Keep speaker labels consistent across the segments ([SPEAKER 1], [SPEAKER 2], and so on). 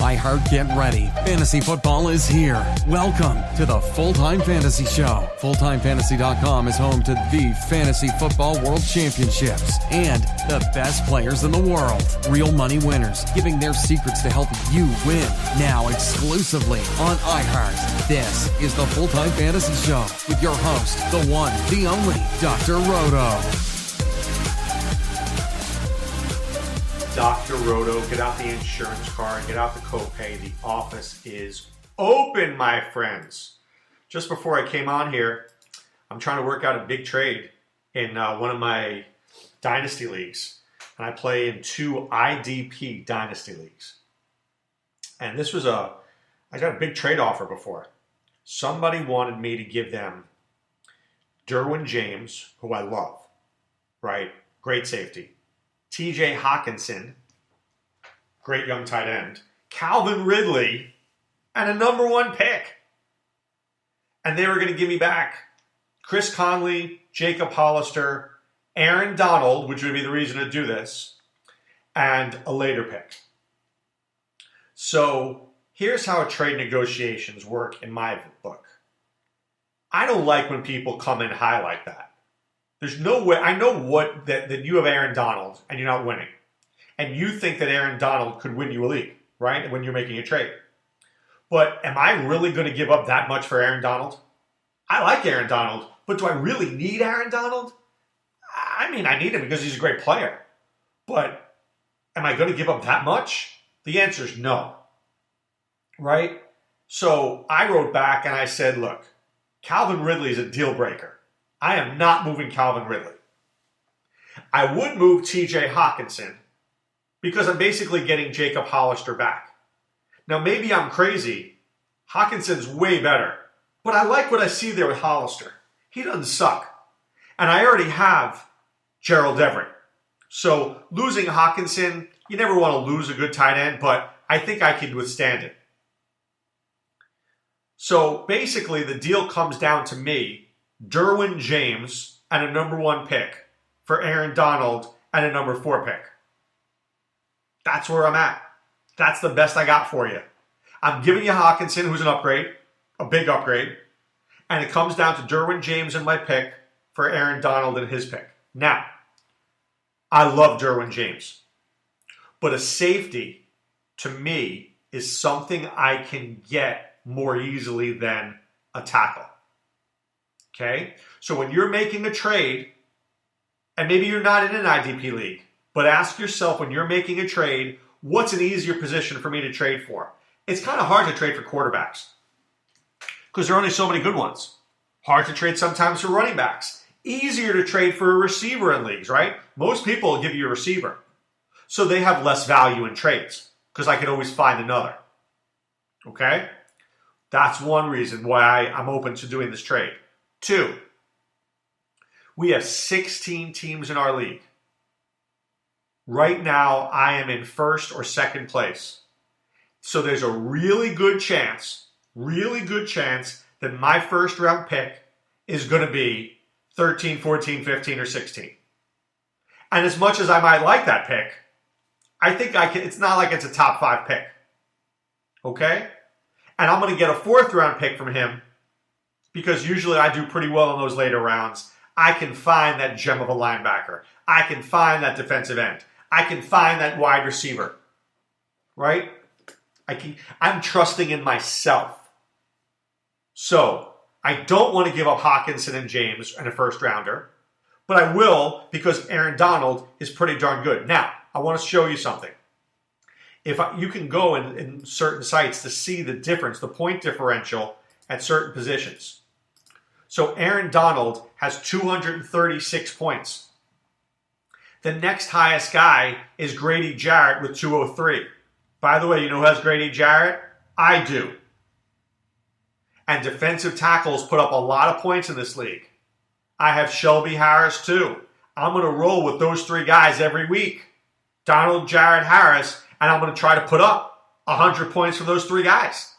[SPEAKER 1] iHeart, get ready. Fantasy football is here. Welcome to the Full-Time Fantasy Show. FullTimeFantasy.com is home to the Fantasy Football World Championships and the best players in the world. Real money winners giving their secrets to help you win. Now exclusively on iHeart. This is the Full-Time Fantasy Show with your host, the one, the only, Dr. Roto.
[SPEAKER 2] Dr. Roto, get out the insurance card, get out the copay. The office is open, my friends. Just before I came on here, I'm trying to work out a big trade in one of my dynasty leagues. And I play in 2 IDP dynasty leagues. And this was I got a big trade offer before. Somebody wanted me to give them Derwin James, who I love, right? Great safety. TJ Hawkinson, great young tight end, Calvin Ridley, and a number 1 pick. And they were going to give me back Chris Conley, Jacob Hollister, Aaron Donald, which would be the reason to do this, and a later pick. So here's how trade negotiations work in my book. I don't like when people come in high like that. There's no way. I know that you have Aaron Donald and you're not winning. And you think that Aaron Donald could win you a league, right? When you're making a trade. But am I really going to give up that much for Aaron Donald? I like Aaron Donald, but do I really need Aaron Donald? I mean, I need him because he's a great player. But am I going to give up that much? The answer is no. Right? So I wrote back and I said, look, Calvin Ridley is a deal breaker. I am not moving Calvin Ridley. I would move TJ Hawkinson because I'm basically getting Jacob Hollister back. Now, maybe I'm crazy. Hawkinson's way better. But I like what I see there with Hollister. He doesn't suck. And I already have Gerald Everett. So losing Hawkinson, you never want to lose a good tight end, but I think I can withstand it. So basically, the deal comes down to me, Derwin James, and a number 1 pick for Aaron Donald and a number 4 pick. That's where I'm at. That's the best I got for you. I'm giving you Hawkinson, who's an upgrade, a big upgrade, and it comes down to Derwin James and my pick for Aaron Donald and his pick. Now, I love Derwin James, but a safety, to me, is something I can get more easily than a tackle. Okay? So when you're making a trade, and maybe you're not in an IDP league, but ask yourself when you're making a trade, what's an easier position for me to trade for? It's kind of hard to trade for quarterbacks because there are only so many good ones. Hard to trade sometimes for running backs. Easier to trade for a receiver in leagues, right? Most people will give you a receiver. So they have less value in trades because I can always find another. Okay? That's one reason why I'm open to doing this trade. 2, we have 16 teams in our league. Right now, I am in 1st or 2nd place. So there's a really good chance that my first round pick is going to be 13, 14, 15, or 16. And as much as I might like that pick, I think it's not like it's a top 5 pick. Okay? And I'm going to get a 4th round pick from him because usually I do pretty well in those later rounds. I can find that gem of a linebacker. I can find that defensive end. I can find that wide receiver. Right? I'm trusting in myself. So, I don't want to give up Hawkinson and James and a 1st rounder, but I will because Aaron Donald is pretty darn good. Now, I want to show you something. You can go in certain sites to see the difference, the point differential at certain positions. So Aaron Donald has 236 points. The next highest guy is Grady Jarrett with 203. By the way, you know who has Grady Jarrett? I do. And defensive tackles put up a lot of points in this league. I have Shelby Harris too. I'm going to roll with those 3 guys every week. Donald, Jarrett, Harris, and I'm going to try to put up 100 points for those 3 guys.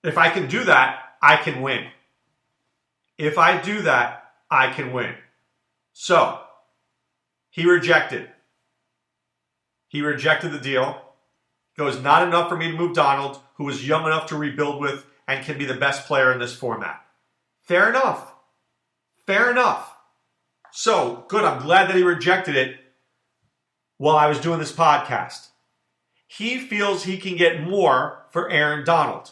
[SPEAKER 2] If I can do that, I can win. If I do that, I can win. So, he rejected. He rejected the deal. Goes, not enough for me to move Donald, who is young enough to rebuild with and can be the best player in this format. Fair enough. Fair enough. So, good. I'm glad that he rejected it while I was doing this podcast. He feels he can get more for Aaron Donald.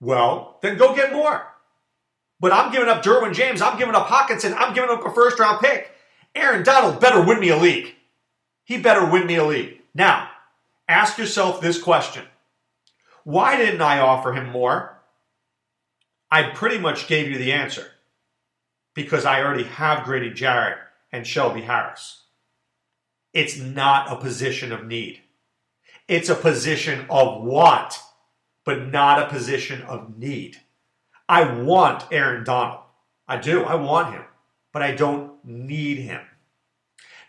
[SPEAKER 2] Well, then go get more. But I'm giving up Derwin James. I'm giving up Hockenson. I'm giving up a first-round pick. Aaron Donald better win me a league. He better win me a league. Now, ask yourself this question. Why didn't I offer him more? I pretty much gave you the answer. Because I already have Grady Jarrett and Shelby Harris. It's not a position of need. It's a position of want, but not a position of need. I want Aaron Donald. I do. I want him. But I don't need him.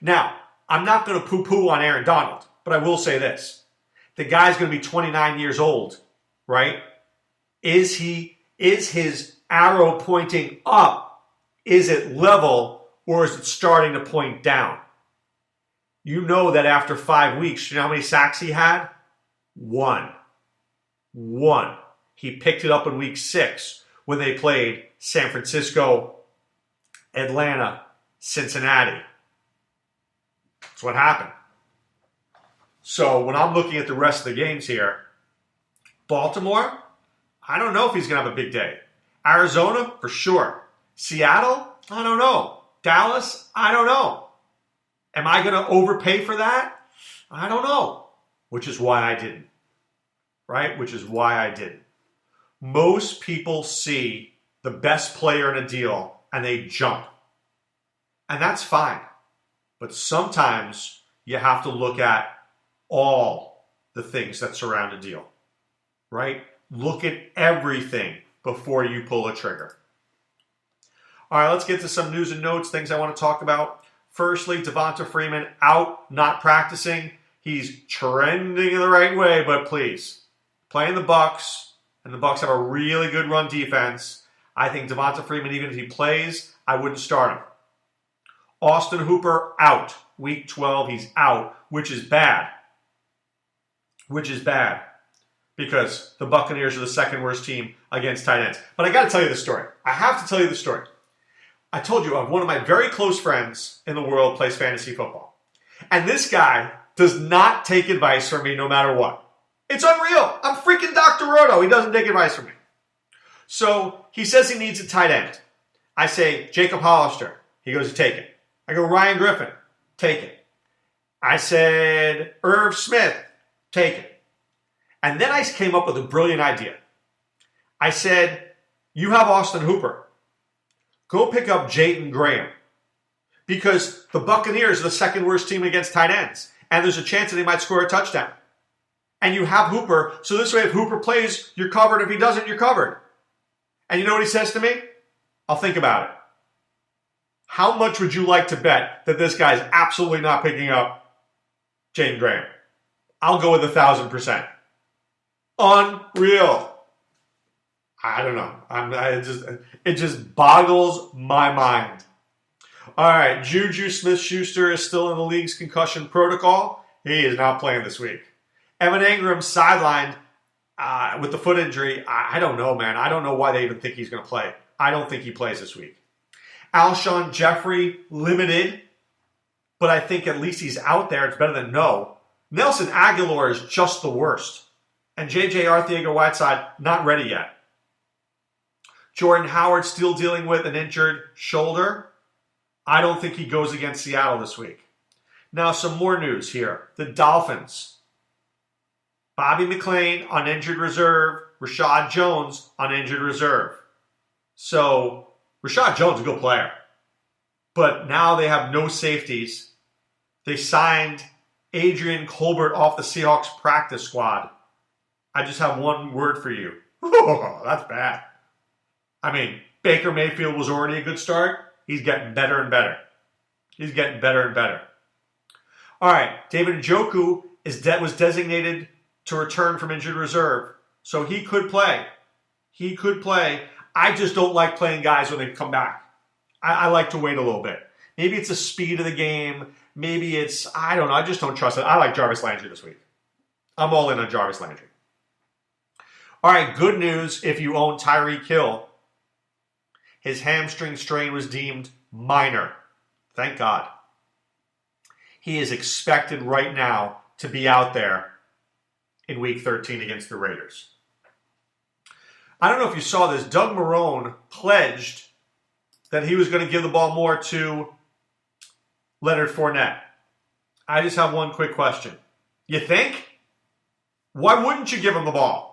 [SPEAKER 2] Now, I'm not going to poo-poo on Aaron Donald, but I will say this. The guy's going to be 29 years old, right? Is his arrow pointing up? Is it level, or is it starting to point down? You know that after 5 weeks, you know how many sacks he had? One. He picked it up in week 6 when they played San Francisco, Atlanta, Cincinnati. That's what happened. So when I'm looking at the rest of the games here, Baltimore, I don't know if he's going to have a big day. Arizona, for sure. Seattle, I don't know. Dallas, I don't know. Am I going to overpay for that? I don't know. Which is why I didn't. Right? Which is why I didn't. Most people see the best player in a deal and they jump. And that's fine. But sometimes you have to look at all the things that surround a deal. Right? Look at everything before you pull a trigger. All right, let's get to some news and notes, things I want to talk about. Firstly, Devonta Freeman out, not practicing. He's trending in the right way, but please, playing the Bucs, and the Bucs have a really good run defense. I think Devonta Freeman, even if he plays, I wouldn't start him. Austin Hooper out. Week 12, he's out, which is bad. Because the Buccaneers are the second worst team against tight ends. But I got to tell you the story. I have to tell you the story. I told you, one of my very close friends in the world plays fantasy football. And this guy does not take advice from me no matter what. It's unreal. I'm freaking Dr. Roto. He doesn't take advice from me. So he says he needs a tight end. I say, Jacob Hollister. He goes, take it. I go, Ryan Griffin. Take it. I said, Irv Smith. Take it. And then I came up with a brilliant idea. I said, you have Austin Hooper. Go pick up Jayden Graham. Because the Buccaneers are the second worst team against tight ends. And there's a chance that they might score a touchdown. And you have Hooper. So this way, if Hooper plays, you're covered. If he doesn't, you're covered. And you know what he says to me? I'll think about it. How much would you like to bet that this guy's absolutely not picking up Jayden Graham? I'll go with 1,000%. Unreal. I don't know. It just boggles my mind. All right, Juju Smith-Schuster is still in the league's concussion protocol. He is not playing this week. Evan Ingram sidelined with the foot injury. I don't know, man. I don't know why they even think he's going to play. I don't think he plays this week. Alshon Jeffrey, limited, but I think at least he's out there. It's better than no. Nelson Aguilar is just the worst. And J.J. Arcega-Whiteside, not ready yet. Jordan Howard still dealing with an injured shoulder. I don't think he goes against Seattle this week. Now, some more news here. The Dolphins. Bobby McClain on injured reserve. Rashad Jones on injured reserve. So, Rashad Jones is a good player. But now they have no safeties. They signed Adrian Colbert off the Seahawks practice squad. I just have one word for you. Oh, that's bad. I mean, Baker Mayfield was already a good start. He's getting better and better. All right, David Njoku was designated to return from injured reserve. So he could play. I just don't like playing guys when they come back. I like to wait a little bit. Maybe it's the speed of the game. Maybe it's, I don't know. I just don't trust it. I like Jarvis Landry this week. I'm all in on Jarvis Landry. All right, good news if you own Tyreek Hill. His hamstring strain was deemed minor. Thank God. He is expected right now to be out there in Week 13 against the Raiders. I don't know if you saw this. Doug Marrone pledged that he was going to give the ball more to Leonard Fournette. I just have one quick question. You think? Why wouldn't you give him the ball?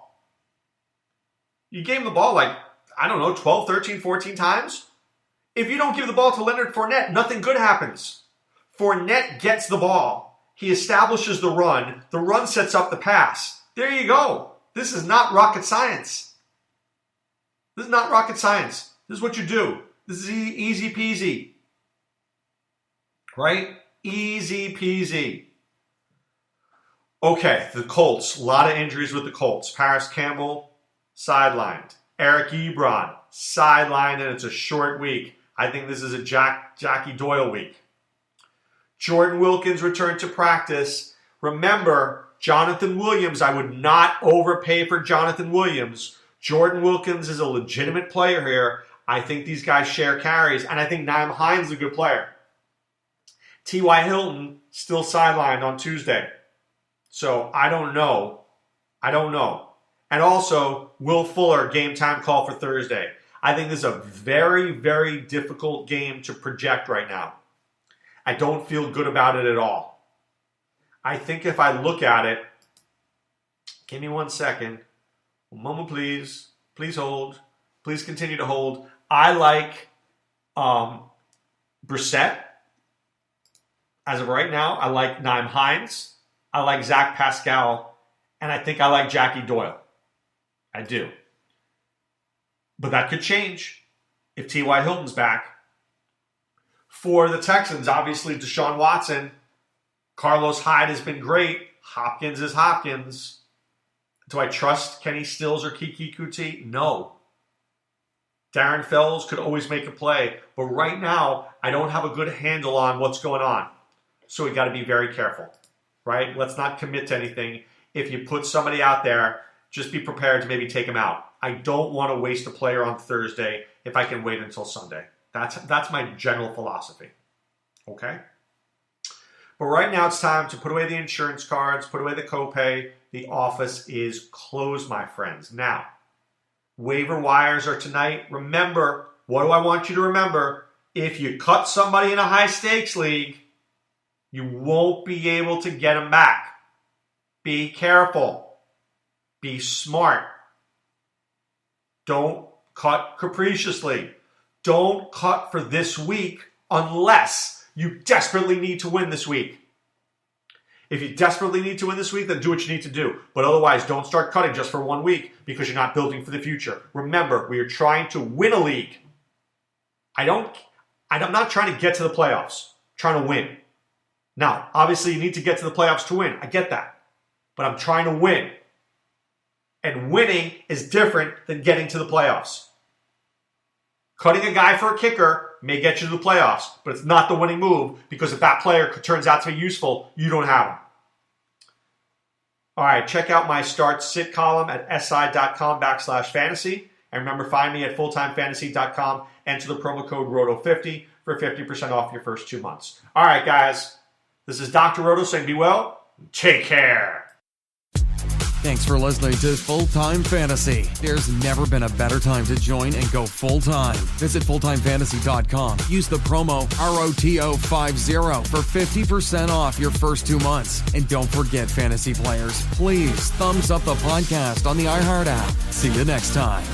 [SPEAKER 2] You gave him the ball 12, 13, 14 times? If you don't give the ball to Leonard Fournette, nothing good happens. Fournette gets the ball. He establishes the run. The run sets up the pass. There you go. This is not rocket science. This is not rocket science. This is what you do. This is easy peasy. Right? Easy peasy. Okay, the Colts. A lot of injuries with the Colts. Paris Campbell, sidelined. Eric Ebron, sidelined, and it's a short week. I think this is a Jackie Doyle week. Jordan Wilkins returned to practice. Remember, Jonathan Williams, I would not overpay for Jonathan Williams. Jordan Wilkins is a legitimate player here. I think these guys share carries, and I think Nyheim Hines is a good player. T.Y. Hilton still sidelined on Tuesday. So I don't know. And also, Will Fuller, game time call for Thursday. I think this is a very, very difficult game to project right now. I don't feel good about it at all. I think if I look at it, give me 1 second. A moment, please. Please hold. Please continue to hold. I like Brissett. As of right now, I like Nyheim Hines. I like Zach Pascal. And I think I like Jackie Doyle. I do. But that could change if T.Y. Hilton's back. For the Texans, obviously Deshaun Watson. Carlos Hyde has been great. Hopkins is Hopkins. Do I trust Kenny Stills or Kiki Kuti? No. Darren Fells could always make a play. But right now, I don't have a good handle on what's going on. So we got to be very careful. Right? Let's not commit to anything. If you put somebody out there, just be prepared to maybe take them out. I don't want to waste a player on Thursday if I can wait until Sunday. That's my general philosophy. Okay? But right now it's time to put away the insurance cards, put away the copay. The office is closed, my friends. Now, waiver wires are tonight. Remember, what do I want you to remember? If you cut somebody in a high stakes league, you won't be able to get them back. Be careful. Be smart. Don't cut capriciously. Don't cut for this week unless you desperately need to win this week. If you desperately need to win this week, then do what you need to do. But otherwise, don't start cutting just for 1 week because you're not building for the future. Remember, we are trying to win a league. I'm not trying to get to the playoffs. I'm trying to win. Now, obviously, you need to get to the playoffs to win. I get that. But I'm trying to win. And winning is different than getting to the playoffs. Cutting a guy for a kicker may get you to the playoffs, but it's not the winning move because if that player turns out to be useful, you don't have him. All right, check out my start-sit column at si.com/fantasy. And remember, find me at fulltimefantasy.com. Enter the promo code ROTO50 for 50% off your first 2 months. All right, guys. This is Dr. Roto saying be well. Take care.
[SPEAKER 1] Thanks for listening to Full Time Fantasy. There's never been a better time to join and go full time. Visit fulltimefantasy.com. Use the promo ROTO50 for 50% off your first 2 months. And don't forget, fantasy players, please thumbs up the podcast on the iHeart app. See you next time.